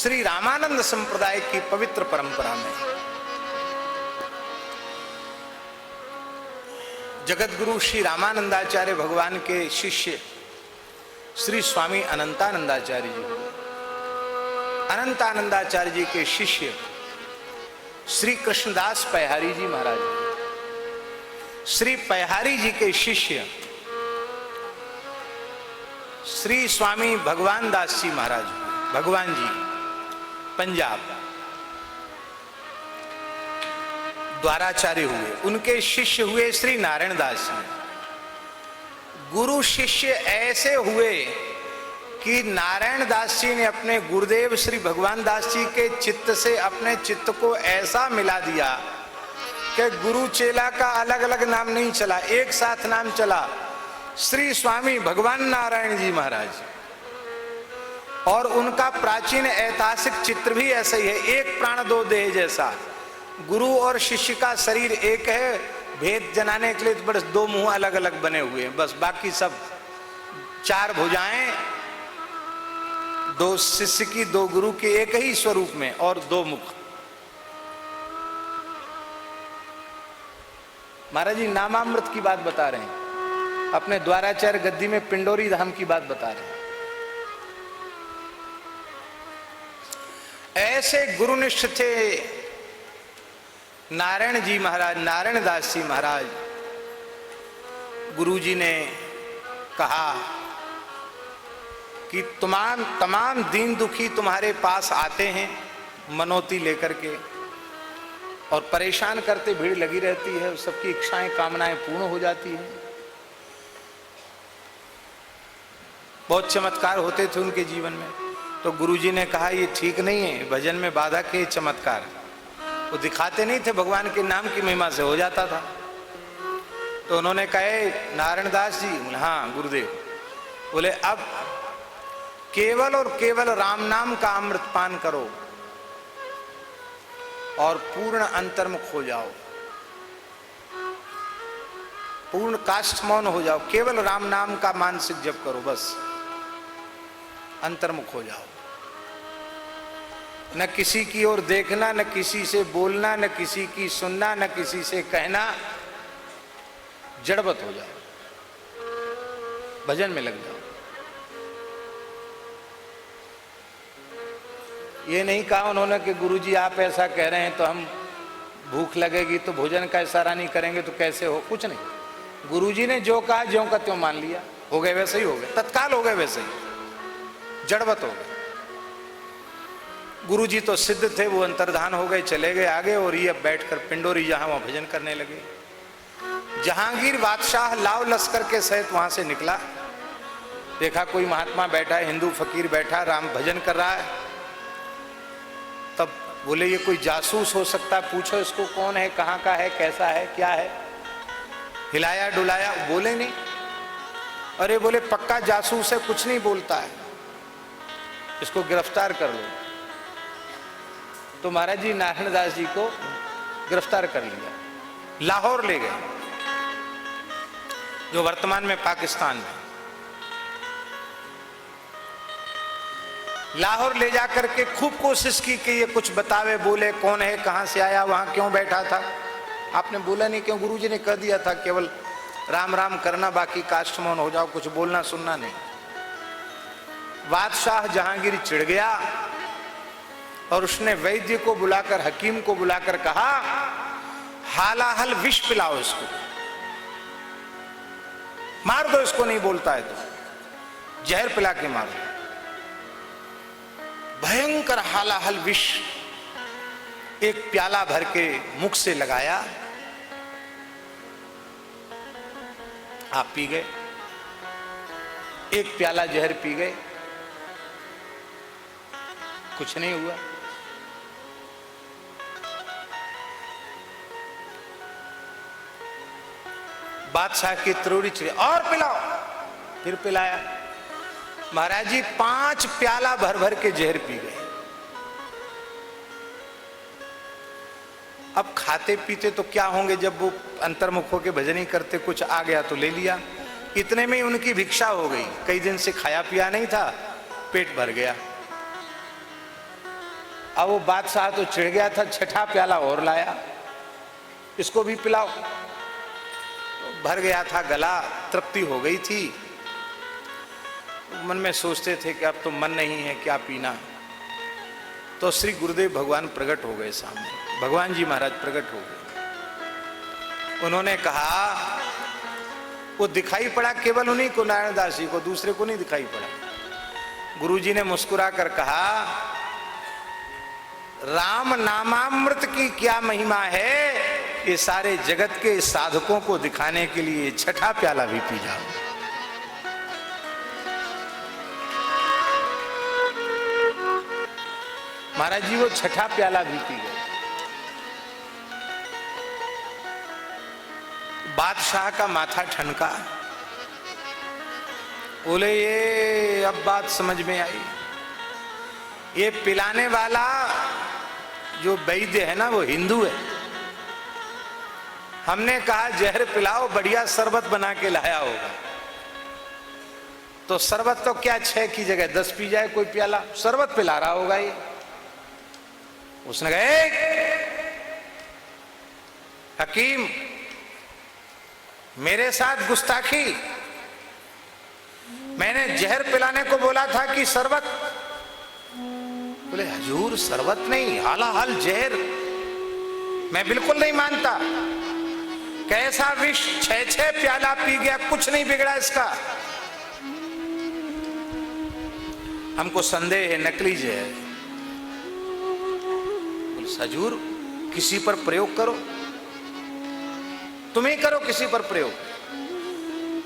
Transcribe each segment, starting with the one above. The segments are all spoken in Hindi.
श्री रामानंद संप्रदाय की पवित्र परंपरा में जगत गुरु श्री रामानंदाचार्य भगवान के शिष्य श्री स्वामी अनंतानंदाचार्य जी, अनंतानंदाचार्य जी के शिष्य श्री कृष्णदास पयहारी जी महाराज, श्री पयहारी जी के शिष्य श्री स्वामी भगवान दास जी महाराज, भगवान जी पंजाब द्वाराचार्य हुए। उनके शिष्य हुए श्री नारायण दास जी। गुरु शिष्य ऐसे हुए कि नारायण दास जी ने अपने गुरुदेव श्री भगवान दास जी के चित्त से अपने चित्त को ऐसा मिला दिया कि गुरु चेला का अलग अलग नाम नहीं चला, एक साथ नाम चला, श्री स्वामी भगवान नारायण जी महाराज। और उनका प्राचीन ऐतिहासिक चित्र भी ऐसा ही है, एक प्राण दो देह जैसा। गुरु और शिष्य का शरीर एक है, भेद जनाने के लिए तो बस दो मुंह अलग अलग बने हुए हैं, बस बाकी सब चार भुजाएं, दो शिष्य की दो गुरु के एक ही स्वरूप में और दो मुख। महाराज जी नामामृत की बात बता रहे हैं, अपने द्वाराचार्य गद्दी में पिंडोरी धाम की बात बता रहे हैं। ऐसे गुरुनिष्ठ थे नारायण जी महाराज, नारायण दास जी महाराज। गुरु जी ने कहा कि तमाम दीन दुखी तुम्हारे पास आते हैं मनोती लेकर के और परेशान करते, भीड़ लगी रहती है, सबकी इच्छाएं कामनाएं पूर्ण हो जाती हैं। बहुत चमत्कार होते थे उनके जीवन में। तो गुरुजी ने कहा ये ठीक नहीं है, भजन में बाधा के चमत्कार वो दिखाते नहीं थे, भगवान के नाम की महिमा से हो जाता था। तो उन्होंने कहे नारायण दास जी, हाँ गुरुदेव, बोले अब केवल और केवल राम नाम का अमृत पान करो और पूर्ण अंतर्मुख हो जाओ, पूर्ण काष्ठ मौन हो जाओ, केवल राम नाम का मानसिक जप करो, बस अंतर्मुख हो जाओ। न किसी की ओर देखना, न किसी से बोलना, न किसी की सुनना, न किसी से कहना, जड़वत हो जाओ, भजन में लग जाओ। ये नहीं कहा उन्होंने कि गुरुजी आप ऐसा कह रहे हैं तो हम भूख लगेगी तो भोजन का इशारा नहीं करेंगे तो कैसे हो, कुछ नहीं। गुरुजी ने जो कहा ज्यों का त्यों मान लिया, हो गए वैसे ही हो गए, तत्काल हो गए वैसे ही, जड़वत हो गए। गुरुजी तो सिद्ध थे, वो अंतर्धान हो गए, चले गए आगे, और ये अब बैठकर पिंडोरी जहां वहां भजन करने लगे। जहांगीर बादशाह लाव लश्कर के सहित वहां से निकला, देखा कोई महात्मा बैठा है, हिंदू फकीर बैठा, राम भजन कर रहा है। तब बोले ये कोई जासूस हो सकता है, पूछो इसको कौन है, कहाँ का है, कैसा है, क्या है। हिलाया डुलाया, बोले नहीं। अरे बोले पक्का जासूस है, कुछ नहीं बोलता है, इसको गिरफ्तार कर लो। तो महाराज जी नारायण दास जी को गिरफ्तार कर लिया, लाहौर ले गए, जो वर्तमान में पाकिस्तान में। लाहौर ले जाकर के खूब कोशिश की कि ये कुछ बतावे, बोले कौन है, कहां से आया, वहां क्यों बैठा था। आपने बोला नहीं क्यों, गुरुजी ने कह दिया था केवल राम राम करना, बाकी काष्ठ मौन हो जाओ, कुछ बोलना सुनना नहीं। बादशाह जहांगीर चिढ़ गया और उसने वैद्य को बुलाकर, हकीम को बुलाकर कहा हालाहल विष पिलाओ इसको, मार दो इसको, नहीं बोलता है तो जहर पिला के मारो। भयंकर हालाहल विष एक प्याला भर के मुख से लगाया, आप पी गए, एक प्याला जहर पी गए, कुछ नहीं हुआ। बादशाह की त्रोड़ी चिड़ी, और पिलाओ, फिर पिलाया। महाराज जी 5 प्याला भर भर के जहर पी गए। अब खाते पीते तो क्या होंगे, जब वो अंतर्मुख होके भजन ही करते, कुछ आ गया तो ले लिया। इतने में ही उनकी भिक्षा हो गई, कई दिन से खाया पिया नहीं था, पेट भर गया। अब वो बादशाह तो चिढ़ गया था, छठा प्याला और लाया, इसको भी पिलाओ। भर गया था गला, तृप्ति हो गई थी। मन में सोचते थे कि अब तो मन नहीं है, क्या पीना। तो श्री गुरुदेव भगवान प्रकट हो गए सामने, भगवान जी महाराज प्रकट हो गए। उन्होंने कहा, वो दिखाई पड़ा केवल उन्हीं को, नारायण दास जी को, दूसरे को नहीं दिखाई पड़ा। गुरुजी ने मुस्कुरा कर कहा, राम नामामृत की क्या महिमा है, ये सारे जगत के साधकों को दिखाने के लिए छठा प्याला भी पी जाओ। महाराज जी वो छठा प्याला भी पी गए। बादशाह का माथा ठनका, बोले ये अब बात समझ में आई, ये पिलाने वाला जो वैद्य है ना वो हिंदू है। हमने कहा जहर पिलाओ, बढ़िया शरबत बना के लाया होगा। तो शरबत तो क्या 6 की जगह 10 पी जाए कोई प्याला, शरबत पिला रहा होगा ये। उसने कहा, हकीम मेरे साथ गुस्ताखी, मैंने जहर पिलाने को बोला था कि शरबत। बोले हजूर शरबत नहीं, हालाहाल जहर, मैं बिल्कुल नहीं मानता। कैसा विष, 6 प्याला पी गया, कुछ नहीं बिगड़ा इसका। हमको संदेह है नकली जहर। बोले हजूर किसी पर प्रयोग करो, तुम ही करो किसी पर प्रयोग।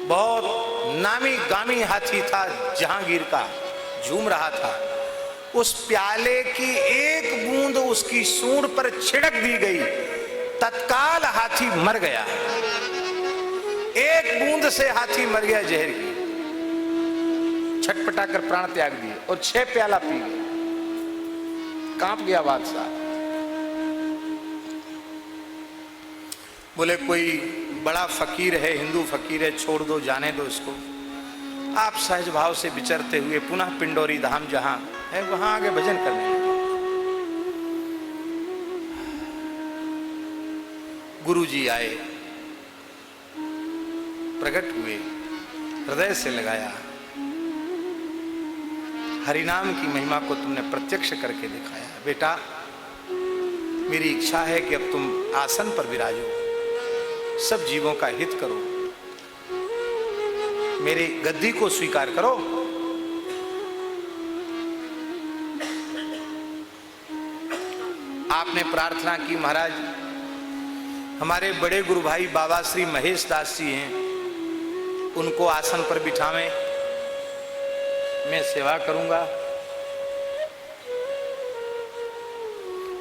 बहुत नामी गामी हाथी था जहांगीर का, झूम रहा था। उस प्याले की एक बूंद उसकी सूंड पर छिड़क दी गई, तत्काल हाथी मर गया। एक बूंद से हाथी मर गया जहर की, छटपटा कर प्राण त्याग दिए और 6 प्याला पी गए। कांप गया बादशाह। बोले कोई बड़ा फकीर है, हिंदू फकीर है, छोड़ दो, जाने दो इसको। आप सहज भाव से विचरते हुए पुनः पिंडोरी धाम जहां है वहां आगे भजन करने लगे। गुरुजी आए, प्रकट हुए, हृदय से लगाया। हरिनाम की महिमा को तुमने प्रत्यक्ष करके दिखाया। बेटा मेरी इच्छा है कि अब तुम आसन पर विराजो, सब जीवों का हित करो, मेरी गद्दी को स्वीकार करो। आपने प्रार्थना की, महाराज हमारे बड़े गुरु भाई बाबा श्री महेश दास जी हैं, उनको आसन पर बिठावें, मैं सेवा करूंगा।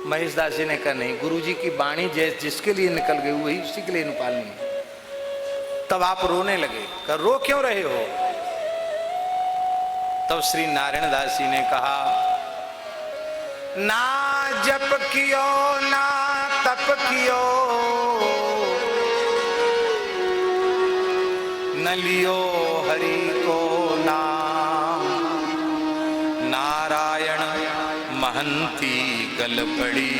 महेश दास जी ने कहा नहीं, गुरुजी की वाणी जिसके लिए निकल गई वही उसी के लिए निकालनी है। तब आप रोने लगे। कहा रो क्यों रहे हो? तब श्री नारायण दास जी ने कहा, ना जप कियो ना तप कियो, न लियो हरि को नाम, नारायण महंती गल पड़ी,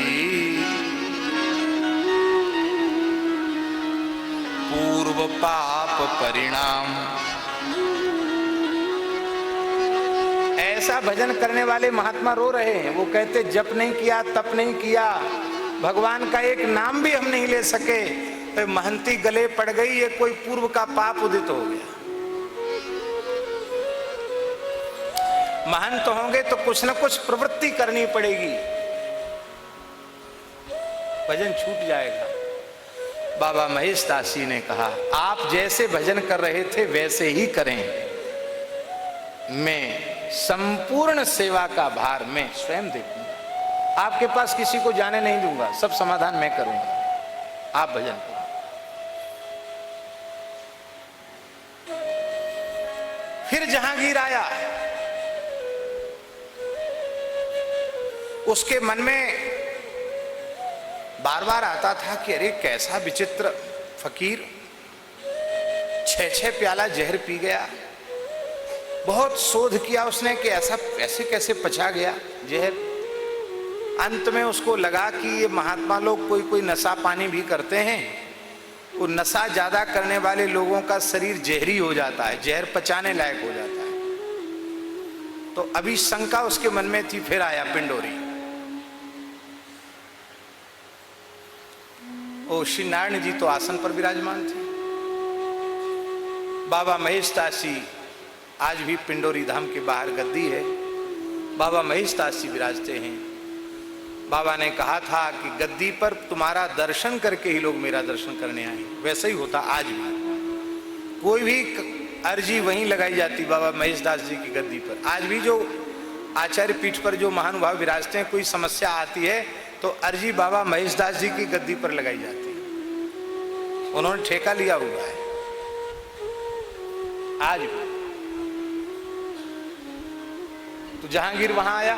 पूर्व पाप परिणाम। ऐसा भजन करने वाले महात्मा रो रहे हैं। वो कहते जप नहीं किया, तप नहीं किया, भगवान का एक नाम भी हम नहीं ले सके, तो महंती गले पड़ गई, ये कोई पूर्व का पाप उदित हो गया। महंत होंगे तो कुछ न कुछ प्रवृत्ति करनी पड़ेगी, भजन छूट जाएगा। बाबा महेश दास जी ने कहा, आप जैसे भजन कर रहे थे वैसे ही करें, मैं संपूर्ण सेवा का भार मैं स्वयं देखूंगा, आपके पास किसी को जाने नहीं दूंगा, सब समाधान मैं करूंगा, आप भजन करो। फिर जहांगीर आया, उसके मन में बार बार आता था कि अरे कैसा विचित्र फकीर, 6 प्याला जहर पी गया। बहुत शोध किया उसने कि ऐसा ऐसे कैसे पचा गया जहर। अंत में उसको लगा कि ये महात्मा लोग कोई कोई नशा पानी भी करते हैं, वो नशा ज्यादा करने वाले लोगों का शरीर जहरी हो जाता है, जहर पचाने लायक हो जाता है। तो अभी शंका उसके मन में थी, फिर आया पिंडोरी। ओ श्री नारायण जी तो आसन पर विराजमान थे। बाबा महेशदास जी आज भी पिंडोरी धाम के बाहर गद्दी है, बाबा महेशदास जी विराजते हैं। बाबा ने कहा था कि गद्दी पर तुम्हारा दर्शन करके ही लोग मेरा दर्शन करने आए। वैसे ही होता आज भी, कोई भी अर्जी वहीं लगाई जाती बाबा महेशदास जी की गद्दी पर। आज भी जो आचार्य पीठ पर जो महानुभाव विराजते हैं, कोई समस्या आती है तो अर्जी बाबा महेशदास जी की गद्दी पर लगाई जाती है। उन्होंने ठेका लिया हुआ है आज भी। तो जहांगीर वहां आया,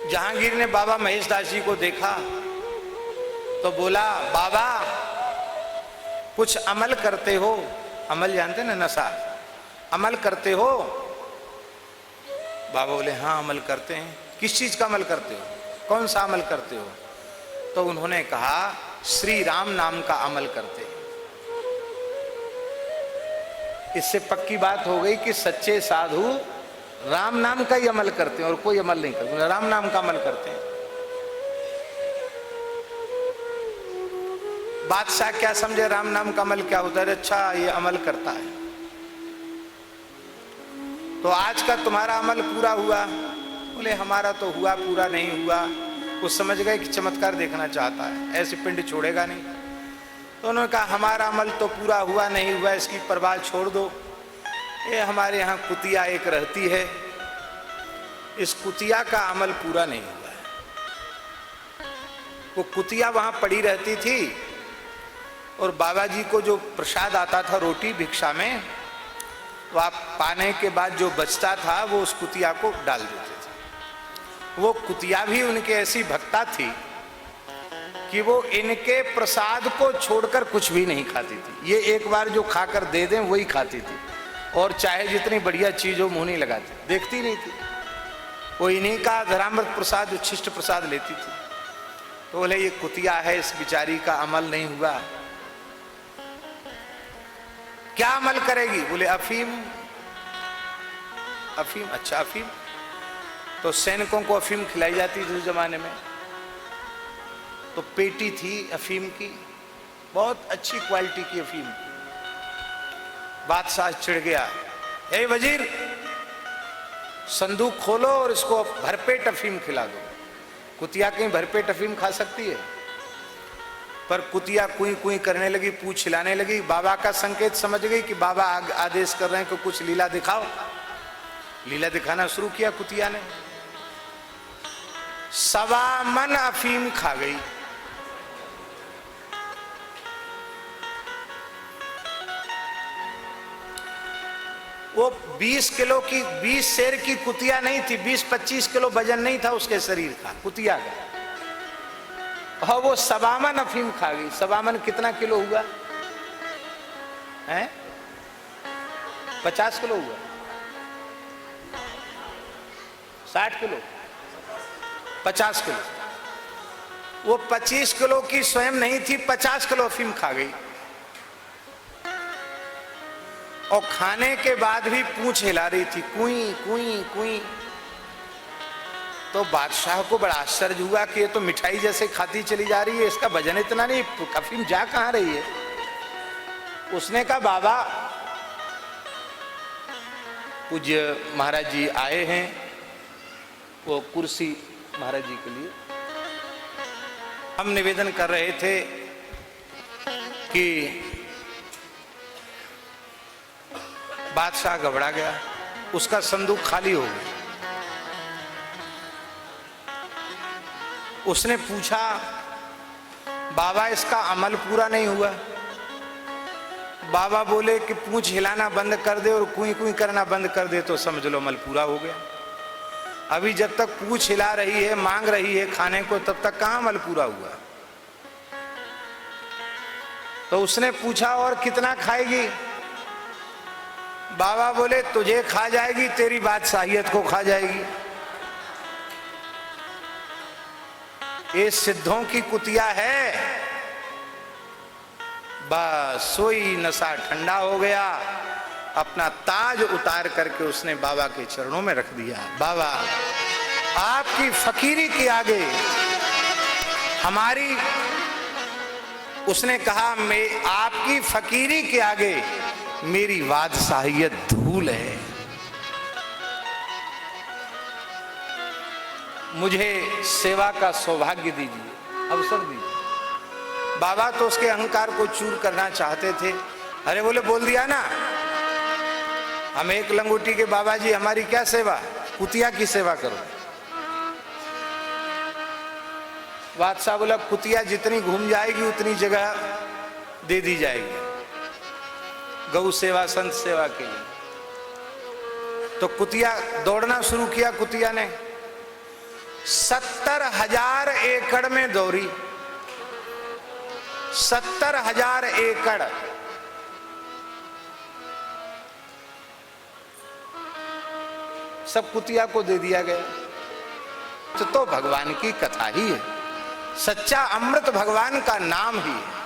जहांगीर ने बाबा महेशदास जी को देखा तो बोला, बाबा कुछ अमल करते हो? अमल जानते ना, नशा, अमल करते हो? बाबा बोले हाँ अमल करते हैं। किस चीज का अमल करते हो? कौन सा अमल करते हो? तो उन्होंने कहा श्री राम नाम का अमल करते हैं। इससे पक्की बात हो गई कि सच्चे साधु राम नाम का ही अमल करते हैं और कोई अमल नहीं करते, राम नाम का अमल करते हैं। बादशाह क्या समझे राम नाम का अमल क्या होता है? अच्छा ये अमल करता है, तो आज का तुम्हारा अमल पूरा हुआ? बोले हमारा तो हुआ, पूरा नहीं हुआ। वो समझ गए कि चमत्कार देखना चाहता है, ऐसे पिंड छोड़ेगा नहीं। तो उन्होंने कहा हमारा अमल तो पूरा हुआ नहीं हुआ इसकी परवाह छोड़ दो। ये हमारे यहाँ कुतिया एक रहती है, इस कुतिया का अमल पूरा नहीं हुआ है। वो कुतिया वहां पड़ी रहती थी और बाबा जी को जो प्रसाद आता था रोटी भिक्षा में, तो आप पाने के बाद जो बचता था वो उस कुतिया को डाल देते थे। वो कुतिया भी उनके ऐसी भक्ता थी कि वो इनके प्रसाद को छोड़कर कुछ भी नहीं खाती थी। ये एक बार जो खाकर दे दें वही खाती थी, और चाहे जितनी बढ़िया चीज हो मुंह नहीं लगाती, देखती नहीं थी। वो इन्हीं का धरामृत प्रसाद, उच्छिष्ट प्रसाद लेती थी। तो बोले ये कुतिया है, इस बिचारी का अमल नहीं हुआ। क्या अमल करेगी? बोले अफीम। अफीम? अच्छा अफीम। तो सैनिकों को अफीम खिलाई जाती थी उस जमाने में। तो पेटी थी अफीम की, बहुत अच्छी क्वालिटी की अफीम। बादशाह चिढ़ गया, ए वजीर संदूक खोलो और इसको भरपेट अफीम खिला दो। कुतिया कहीं भरपेट अफीम खा सकती है? पर कुतिया कुई कुई करने लगी, पूछ हिलाने लगी। बाबा का संकेत समझ गई कि बाबा आदेश कर रहे हैं कि कुछ लीला दिखाओ। लीला दिखाना शुरू किया कुतिया ने। 1.25 मन अफीम खा गई। वो 20 किलो की, 20 शेर की कुतिया नहीं थी, 20-25 किलो वजन नहीं था उसके शरीर का, कुतिया का। और वो 1.25 मन अफीम खा गई। 1.25 मन कितना किलो हुआ है? 50 किलो हुआ? 60 किलो? 50 किलो। वो 25 किलो की स्वयं नहीं थी, 50 किलो अफीम खा गई। और खाने के बाद भी पूंछ हिला रही थी, कुई कुई कुई। तो बादशाह को बड़ा आश्चर्य हुआ कि ये तो मिठाई जैसे खाती चली जा रही है, इसका वजन इतना नहीं, अफीम जा कहां रही है? उसने कहा बाबा पूज्य महाराज जी आए हैं, वो कुर्सी महाराज जी के लिए हम निवेदन कर रहे थे कि बादशाह घबरा गया, उसका संदूक खाली हो गया। उसने पूछा बाबा इसका अमल पूरा नहीं हुआ? बाबा बोले कि पूंछ हिलाना बंद कर दे और कुई कुई करना बंद कर दे तो समझ लो अमल पूरा हो गया। अभी जब तक पूंछ हिला रही है, मांग रही है खाने को, तब तक कहां अमल पूरा हुआ? तो उसने पूछा और कितना खाएगी? बाबा बोले तुझे खा जाएगी, तेरी बादशाहियत को खा जाएगी। ये सिद्धों की कुतिया है। बस सोई नशा ठंडा हो गया, अपना ताज उतार करके उसने बाबा के चरणों में रख दिया। बाबा आपकी फकीरी के आगे हमारी, उसने कहा मैं आपकी फकीरी के आगे मेरी बादशाहियत धूल है, मुझे सेवा का सौभाग्य दीजिए, अवसर दीजिए। बाबा तो उसके अहंकार को चूर करना चाहते थे। अरे बोले बोल दिया ना, हम एक लंगोटी के बाबा जी, हमारी क्या सेवा, कुतिया की सेवा करो। बादशाह बोला कुतिया जितनी घूम जाएगी उतनी जगह दे दी जाएगी गौ सेवा, संत सेवा के लिए। तो कुतिया दौड़ना शुरू किया। कुतिया ने 70,000 एकड़ में दौड़ी। 70,000 एकड़। सब कुतिया को दे दिया गया। तो भगवान की कथा ही है, सच्चा अमृत भगवान का नाम ही है।